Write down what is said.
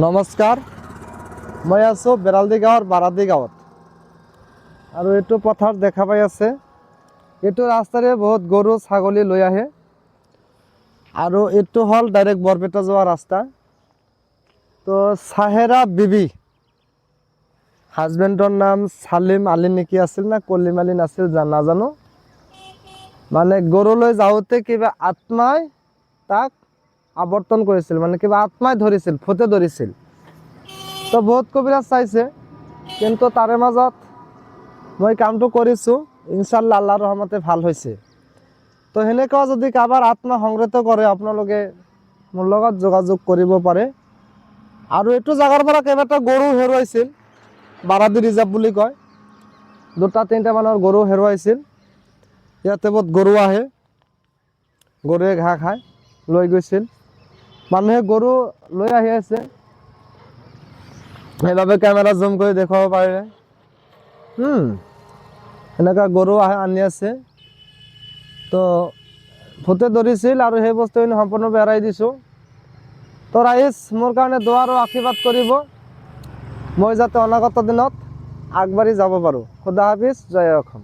নমস্কাৰ, মই আছোঁ বেৰালদি গাঁৱৰ বাৰাদি গাঁৱত আৰু এইটো পথাৰ দেখা পাই আছে। এইটো ৰাস্তাৰে বহুত গৰু ছাগলী লৈ আহে আৰু এইটো হ'ল ডাইৰেক্ট বৰপেটা যোৱা ৰাস্তা। তো চাহেৰা বিবি হাজবেণ্ডৰ নাম চালিম আলী নেকি আছিল না কলিম আলী নাছিল নাজানো। মানে গৰুলৈ যাওঁতে কিবা আত্মাই তাক আৱৰ্তন কৰিছিল, মানে কিবা আত্মাই ধৰিছিল, ভূতে ধৰিছিল। তো বহুত কবিৰাজ চাইছে, কিন্তু তাৰে মাজত মই কামটো কৰিছোঁ, ইনশাল্লাহ আল্লাহৰ ৰহমতে ভাল হৈছে। তো সেনেকুৱা যদি কাৰোবাৰ আত্মা সংগ্ৰহ কৰে, আপোনালোকে মোৰ লগত যোগাযোগ কৰিব পাৰে। আৰু এইটো জাগাৰ পৰা কেইবাটা গৰু হেৰুৱাইছিল, বাৰাদি ৰিজাৰ্ভ বুলি কয়। 2-3টা মানৰ গৰু হেৰুৱাইছিল। ইয়াতে বহুত গৰু আহে, গৰুৱে ঘাঁহ খায়, লৈ গৈছিল। মানুহে গৰু লৈ আহি আছে, সেইবাবে কেমেৰা জুম কৰি দেখুৱাব পাৰে। এনেকুৱা গৰু আনি আছে। তো ভূতে ধৰিছিল আৰু সেই বস্তুখিনি সম্পূৰ্ণৰূপে এৰাই দিছোঁ। তো ৰাইজ মোৰ কাৰণে দোৱা আৰু আশীৰ্বাদ কৰিব, মই যাতে অনাগত দিনত আগবাঢ়ি যাব পাৰোঁ। খুদা হাফিজ, জয় অসম।